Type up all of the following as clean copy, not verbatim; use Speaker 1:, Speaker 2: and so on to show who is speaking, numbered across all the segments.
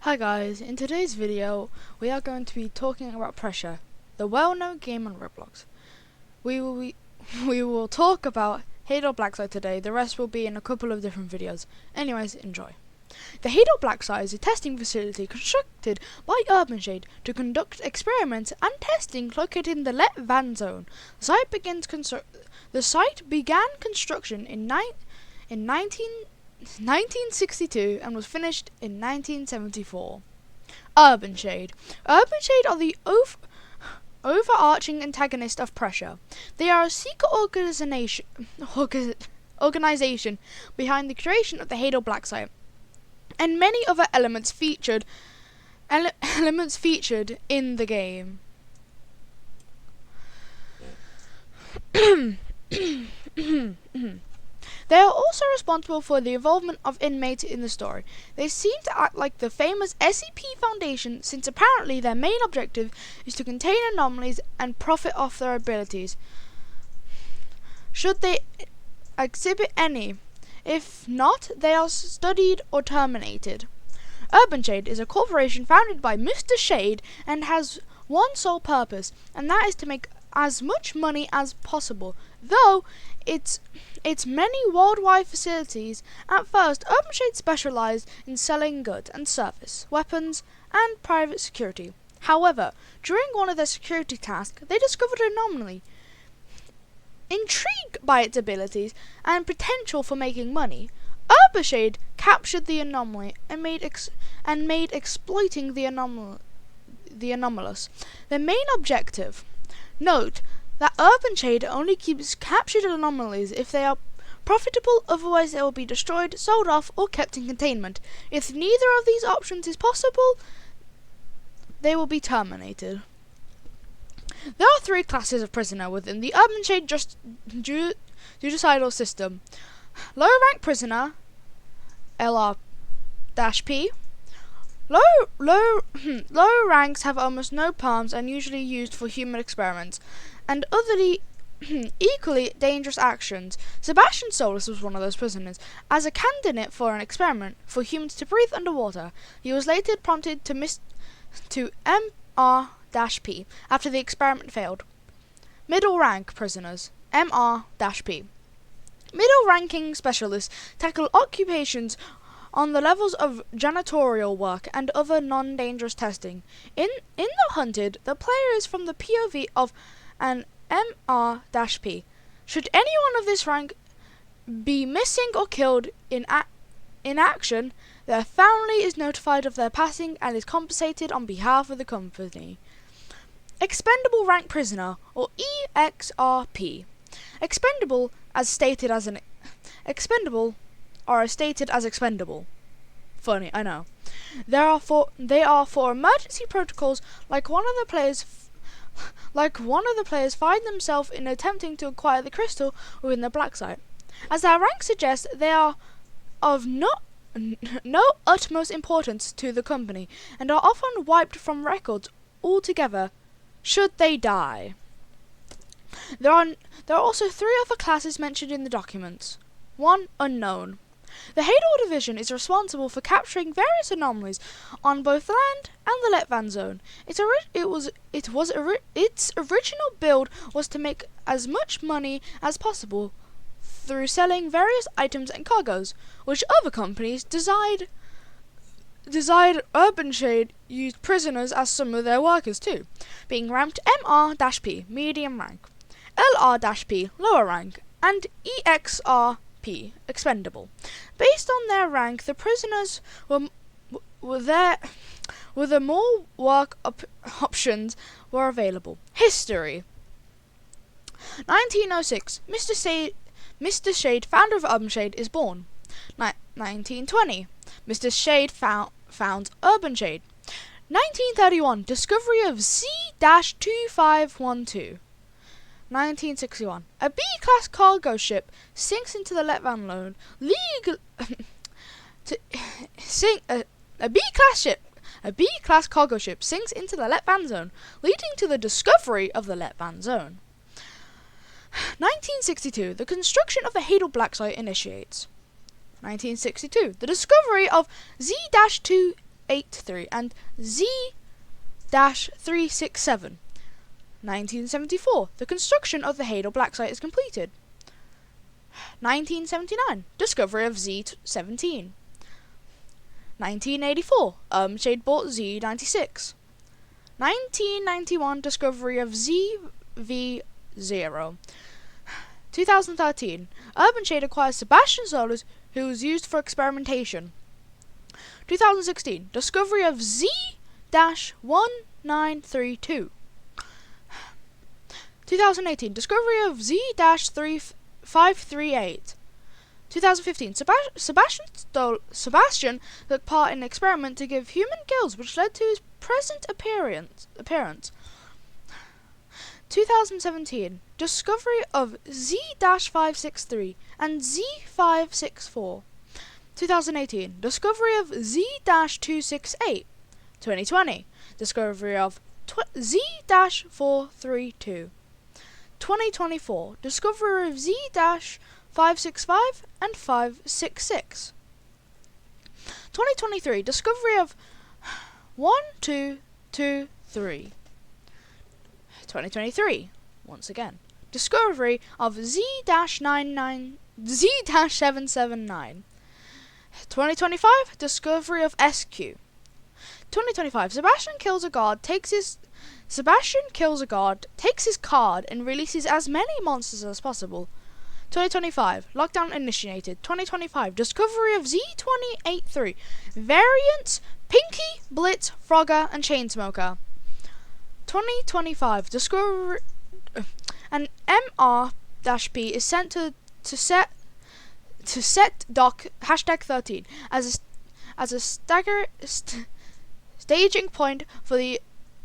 Speaker 1: Hi guys, in today's video we are going to be talking about Pressure, the well-known game on Roblox. We will talk about Hadal Blacksite today, the rest will be in a couple of different videos. Anyways, enjoy. The Hadal Blacksite is a testing facility constructed by UrbanShade to conduct experiments and testing located in the Let Van Zone. The site began construction in 1962 and was finished in 1974. UrbanShade. UrbanShade are the overarching antagonist of Pressure. They are a secret organization behind the creation of the Hadal Blacksite and many other elements featured in the game. They are also responsible for the involvement of inmates in the story. They seem to act like the famous SCP Foundation, since apparently their main objective is to contain anomalies and profit off their abilities, should they exhibit any. If not, they are studied or terminated. UrbanShade is a corporation founded by Mr. Shade and has one sole purpose, and that is to make as much money as possible. Though its many worldwide facilities, at first UrbanShade specialized in selling goods and service, weapons, and private security. However, during one of their security tasks, they discovered an anomaly. Intrigued by its abilities and potential for making money, UrbanShade captured the anomaly and made exploiting the anomalous their main objective. Note that UrbanShade only keeps captured anomalies if they are profitable, otherwise they will be destroyed, sold off, or kept in containment. If neither of these options is possible, they will be terminated. There are three classes of prisoner within the UrbanShade judicial system. Low rank prisoner, LR-P. Low ranks have almost no palms and usually used for human experiments and other equally dangerous actions. Sebastian Solis was one of those prisoners. As a candidate for an experiment for humans to breathe underwater, he was later prompted to MR-P after the experiment failed. Middle rank prisoners, MR-P. Middle ranking specialists tackle occupations on the levels of janitorial work and other non-dangerous testing. In The Hunted, the player is from the POV of an MR-P. Should anyone of this rank be missing or killed in action, their family is notified of their passing and is compensated on behalf of the company. Expendable rank prisoner, or EXRP. Expendable are stated as expendable. Funny, I know. They are for emergency protocols, like one of the players find themselves in attempting to acquire the crystal within the Blacksite. As their rank suggests, they are of no utmost importance to the company and are often wiped from records altogether should they die. There are also three other classes mentioned in the documents. 1. Unknown. The Hadal Division is responsible for capturing various anomalies on both land and the Let Van Zone. Its original build was to make as much money as possible through selling various items and cargoes, which other companies desired UrbanShade used prisoners as some of their workers too, being ranked MR-P, medium rank, LR-P, lower rank, and EXR-P, expendable. Based on their rank, the prisoners were more work options were available. History. 1906, Mr. Shade, founder of UrbanShade, is born. 1920, Mr. Shade founds UrbanShade. 1931, discovery of Z-2512. 1961, a B-class cargo ship sinks into the Let Van Zone. A B-class cargo ship sinks into the Let Van Zone, leading to the discovery of the Let Van Zone. 1962, the construction of the Hadal Blacksite initiates. 1962, the discovery of Z-2 Z-283 and Z-367. 1974. The construction of the Hadal Black Site is completed. 1979. Discovery of Z-17. 1984. Shade bought Z-96. 1991. Discovery of ZV-0. 2013. Urban Shade acquires Sebastian Solis, who was used for experimentation. 2016. Discovery of Z-1932. 2018. Discovery of Z-538. 2015. Sebastian took part in an experiment to give human gills, which led to his present appearance. 2017. Discovery of Z-563 and Z-564. 2018. Discovery of Z-268. 2020. Discovery of Z-432. 2024. Discovery of Z-565 and 566. 2023. Discovery of 1223. 2023. Once again. Discovery of Z-779. 2025. Discovery of SQ. 2025. Sebastian kills a guard, takes his card, and releases as many monsters as possible. 2025. Lockdown initiated. 2025. Discovery of Z-283. Variants Pinky, Blitz, Frogger, and Chainsmoker. 2025. Discovery an MR-P is sent to set doc #13 as a staging point for the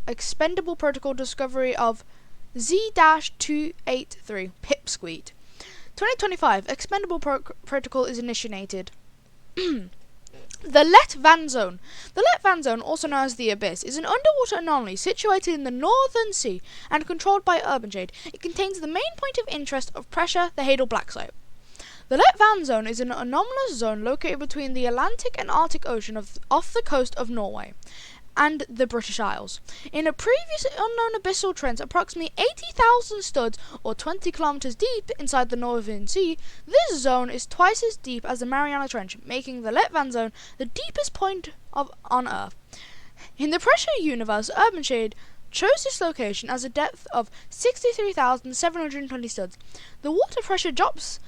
Speaker 1: expendable protocol discovery of Z-283 Pipsqueak. 2025. Expendable protocol is initiated. The Let Van Zone. The Let Van Zone, also known as the Abyss, is an underwater anomaly situated in the Northern Sea and controlled by Urban Shade. It contains the main point of interest of pressure, the Hadal Black Site. The Let Van Zone is an anomalous zone located between the Atlantic and Arctic Ocean off the coast of Norway and the British Isles. In a previous unknown abyssal trend approximately 80,000 studs or 20 kilometers deep inside the Northern Sea, this zone is twice as deep as the Mariana Trench, making the Let Van Zone the deepest point on Earth. In the Pressure universe, Urban Shade chose this location as a depth of 63,720 studs. The water pressure drops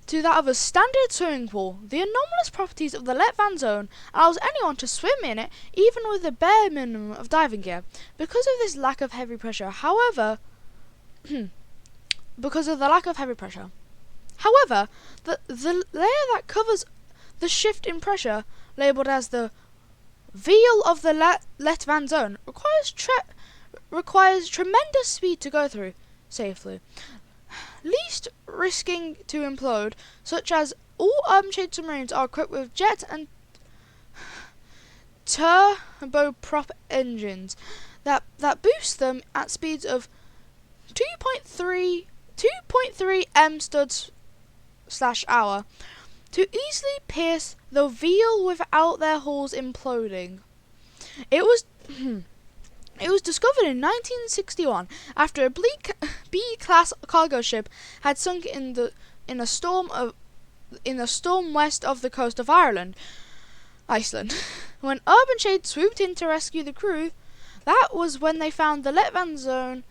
Speaker 1: to that of a standard swimming pool. The anomalous properties of the Let Van Zone allows anyone to swim in it, even with the bare minimum of diving gear. Because of this lack of heavy pressure, however, the layer that covers the shift in pressure, labeled as the veil of the Let Van Zone, requires tremendous speed to go through safely, least risking to implode, such as all Urban Shade submarines are equipped with jet and turboprop engines that boost them at speeds of 2.3 m studs/hour to easily pierce the veil without their hulls imploding. It was discovered in 1961 after a B-class cargo ship had sunk in a storm west of the coast of Iceland. When Urban Shade swooped in to rescue the crew, that was when they found the Let Van Zone.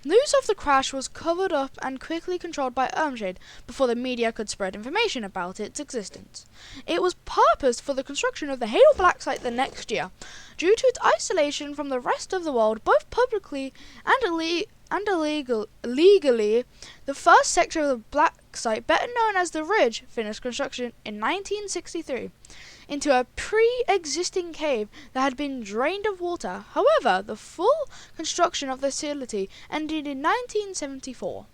Speaker 1: News of the crash was covered up and quickly controlled by Urban Shade before the media could spread information about its existence. It was purposed for the construction of the Hadal Black Site the next year. Due to its isolation from the rest of the world, both publicly and legally, the first section of the Black Site, better known as the Ridge, finished construction in 1963 into a pre-existing cave that had been drained of water. However, the full construction of the facility ended in 1974.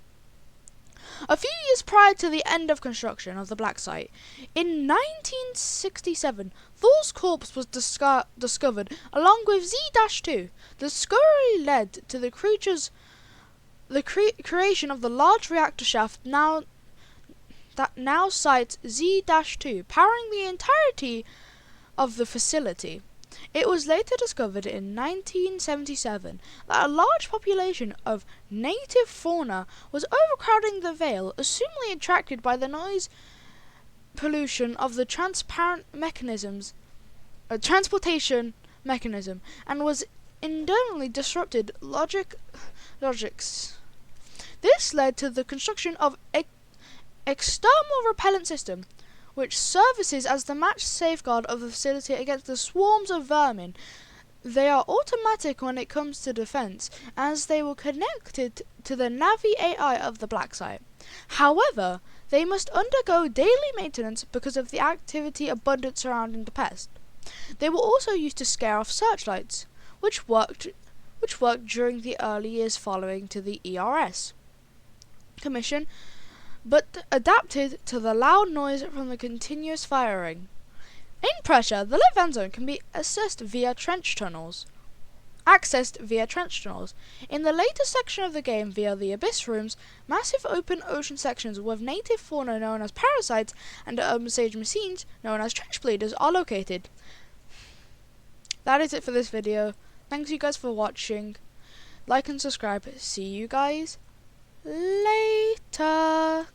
Speaker 1: A few years prior to the end of construction of the Black Site, in 1967, Thor's corpse was discovered along with Z-2. The discovery led to the creation of the large reactor shaft that now sites Z-2, powering the entirety of the facility. It was later discovered in 1977 that a large population of native fauna was overcrowding the Vale, assumably attracted by the noise pollution of the transportation mechanism, and was inadvertently disrupted logics. This led to the construction of external repellent system, which services as the match safeguard of the facility against the swarms of vermin. They are automatic when it comes to defense, as they were connected to the Navi AI of the Black Site. However, they must undergo daily maintenance because of the activity abundant surrounding the pest. They were also used to scare off searchlights, which worked during the early years following to the ERS commission, but adapted to the loud noise from the continuous firing. In pressure, the lit vent zone can be accessed via trench tunnels. In the later section of the game via the Abyss Rooms, massive open ocean sections with native fauna known as parasites and urban sage machines known as trench bleeders are located. That is it for this video. Thanks you guys for watching. Like and subscribe. See you guys later.